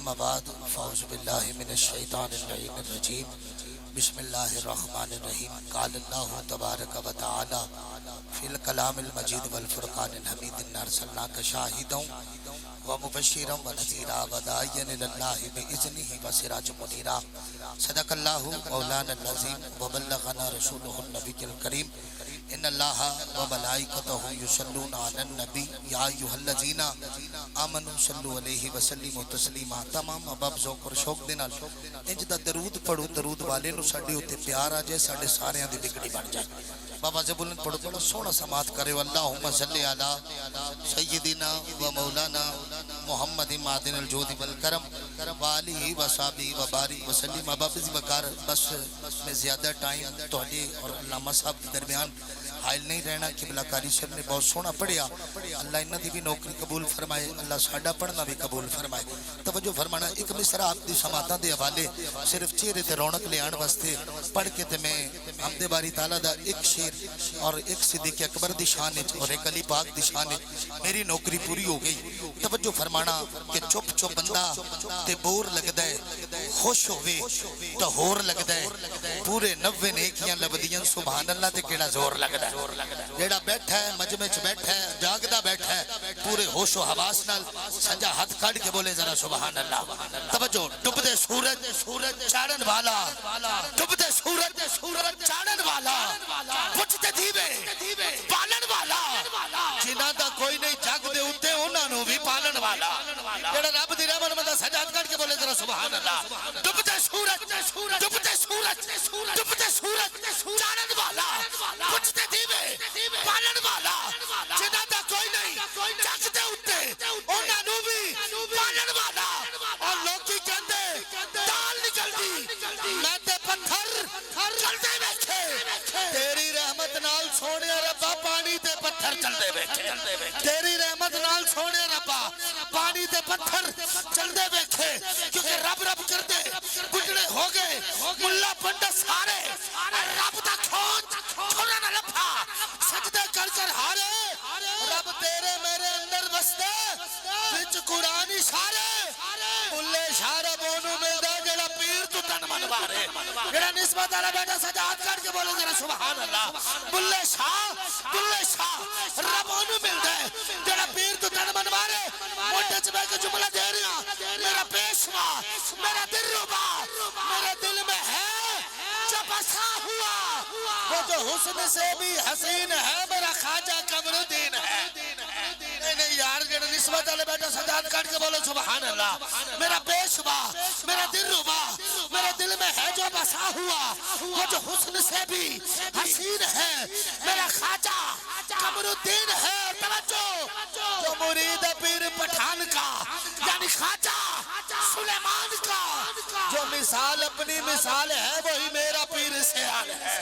اما بعد فاعوذ باللہ من الشیطان اللعین الرجیم بسم اللہ الرحمن الرحیم قال اللہ تبارک و تعالی فی الکلام المجید والفرقان الحمید انا ارسلناک شاہدا ومبشرا ونذیرا وداعیا الی اللہ باذنہ وسراجا منیرا صدق اللہ مولانا العظیم وبلغنا رسولہ النبی الکریم ان اللہ وملائکتہ یصلون علی النبی یا ایھا الذین آمنوا صلوا علیہ وسلموا تسلیما۔ تمام اباب ذوق اور شوق دے نال انج دا درود پڑھو، درود والے نو ساڈے اوتے پیار آ جائے، ساڈے ساریاں دی بگڑی بن جائے۔ بابا سے بلند پڑھو، بڑا سونا سماعت کرے۔ اللہم صلی علی سیدنا و مولانا محمد معدن الجود والکرم وآلہ وصحبہ وبارک وسلم۔ ابا بزی وقار بس میں زیادہ ٹائم توڑے اور علامہ صاحب کے درمیان حائل نہیں رہنا۔ قبلہ کاری صاحب نے بہت سونا پڑھیا، اللہ انہاں دی بھی نوکری قبول فرمائے، اللہ ساڈا پڑھنا بھی قبول فرمائے۔ توجہ فرمانا، ایک مصرع آپ دی سماعتاں دے حوالے صرف چہرے تے رونق لے آن واسطے پڑھ کے تے میں حمد باری تعالیٰ دا ایک شعر اور ایک صدیق اکبر دی شان اور ایک علی پاک دی شان میری نوکری پوری ہو گئی۔ توجہ فرمانا کہ چپ چپ بندہ تے بور لگدا ہے، خوش ہوئے تو ہور لگدا ہے، پورے 90 نیکیاں لبدیاں سبحان اللہ تے کیڑا زور لگدا ہے۔ جیڑا بیٹھا ہے مجمع چ بیٹھا ہے جاگدا بیٹھا ہے پورے ہوش و حواس نال سجا ہاتھ کھڑ کے بولے ذرا سبحان اللہ۔ توجہ، ڈبدے سورج چاڑن والا، ڈبدے سورج چاڑن والا، پچھتے دیوے پالن والا، جنہاں دا کوئی نہیں جگ دے اوتے انہاں نو بھی پالن والا، جیڑا رب دی رحمت مند سجاد کر کے بولے ذرا سبحان اللہ۔ ڈبدے سورج چاڑن والا، پچھتے دیوے پالن والا، جنہاں دا کوئی نہیں جگ دے اوتے انہاں نو بھی پالن والا۔ اور لوکی کہندے دال نکل دی میں تے پتھر چلدے ویکھے، تیری رحمت نال سونے ربا پانی تے پتھر چلدے ویکھے، تیری رحمت نال سونے ربا پانی تے پتھر چلدے ویکھے، کیونکہ رب رب کردے بڑھڑے ہو گئے ملا پنڈت سارے، رب دا کھوج چھوڑا نہ لپا، سجدے کر کر ہارے، رب تیرے میرے اندر بستے بچ قرآنی سارے، بلے شارہ بونو ملدہ جڑا پیر تو تن منوارے، جڑا نسبت آلہ بیٹا سجاد کر کے بولے ذرا سبحان اللہ۔ بلے شاہ رب بونو ملدہ جڑا پیر تو تن منوارے، موٹے چبے کے جملہ دے رہا، میرا پیشوا میرا دل ربا میرے دل میں ہے جو بسا ہوا، وہ جو حسن سے بھی حسین ہے میرا خواجہ قمر الدین ہے۔ نہیں یار جڑا نسبت والے بیٹا سجاد کاٹ کے بولو سبحان اللہ۔ میرا پیشوا میرا دل ربا میرے دل میں ہے جو بسا ہوا، وہ جو حسن سے بھی حسین ہے میرا خواجہ قمر الدین ہے۔ توجہ، جو مرید پیر پٹھان کا یعنی خواجہ سلیمان کا، جو مثال اپنی مثال ہے وہی میرا پیر سیال ہے،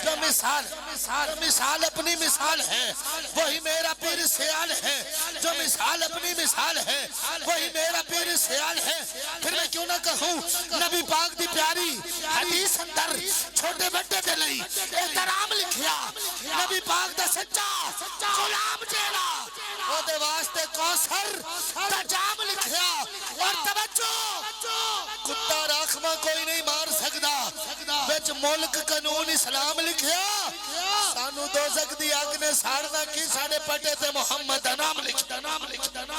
جو مثال اپنی مثال ہے وہی میرا پیر سیال ہے، جو مثال اپنی مثال ہے وہی میرا پیر سیال ہے۔ پھر میں کیوں نہ کہوں نبی پاک دی پیاری حدیث اندر چھوٹے بڑے دے لئی احترام لکھیا، نبی پاک دا سچا غلام جیڑا وہ دے واسطے کوثر دا جام لکھیا۔ اور توجہ، کتا راکھما کوئی نہیں مار سکدا، بچ ملک قانون اسلام لکھیا، سانو دوزخ دی آگ نے ساڑنا کی ساڑے پٹے تے محمد نام لکھتا،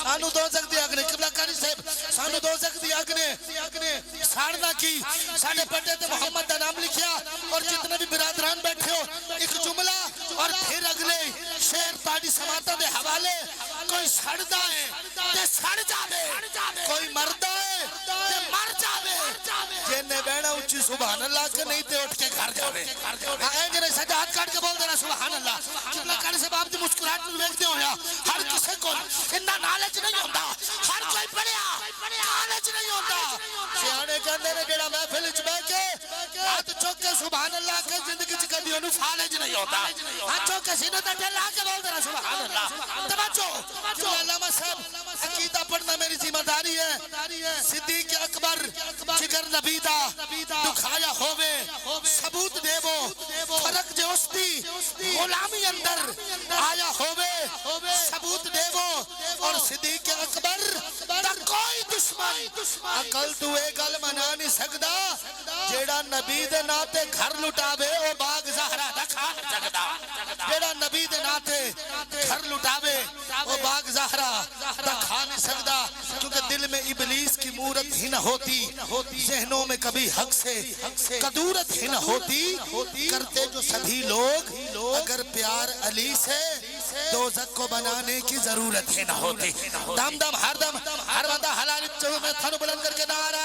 سانو دوزخ دی آگ نے قبلہ کاری صاحب سانو دوزخ دی آگ نے ساڑنا کی ساڑے پٹے تے محمد نام لکھیا۔ اور جتنے بھی برادران بیٹھے ہو ایک جملہ اور پھر اگلے شعر تاڑی سماعتہ دے حوالے، کوئی سڑدا ہے تے سڑ جاوے، کوئی مردہ ہے تے مر جاوے، جنہیں بینا اچھی سبحان اللہ کے نہیں تے اٹھ کے گھر جاوے۔ آئیں گے سجاد کاٹ کے بول دینا سبحان اللہ۔ قبلہ کاری سے باپ دی مسکراہٹ میں دیکھتے ہو یا ہر کسے کو اتنا نالج نہیں ہوتا، ہر کوئی پڑھیا نالج نہیں ہوتا۔ سیانے کہندے نے جڑا محفل وچ بیٹھ کے ہاتھ چوک کے سبحان اللہ کے زندگی چ کبھی انہوں فالج نہیں ہوتا، ہاتھ چوک کے سینوں تے ڈلا کے بول دینا سبحان اللہ۔ توجہ، جو علامہ صاحب عقیدہ پڑھنا میری ذمہ داری ہے، صدیق اکبر جگر نبی دا دکھایا ہووے ثبوت دیو، فرق جو استی غلامی اندر آیا ہووے ثبوت دیو، اور صدیق اکبر دا کوئی دشمن عقل تو اے گل منا نہیں سکدا جیڑا نبی دے ناتے گھر لٹاوے او باغ زہرا دا کھا نہیں سکدا جیڑا نبی دے ناتے گھر لٹاوے او باغ زہرا دا کھا نہیں سکدا کیونکہ دل میں ابلیس کی مورت ہی نہ ہوتی ذہنوں میں کبھی حق سے قدورت ہی نہ ہوتی کرتے جو سبھی لوگ اگر پیار علی سے دوزخ کو بنانے کی ضرورت ہی نہ ہوتی دم دم ہر بندہ حلال چلو میں تھانو بلند کر کے نعرہ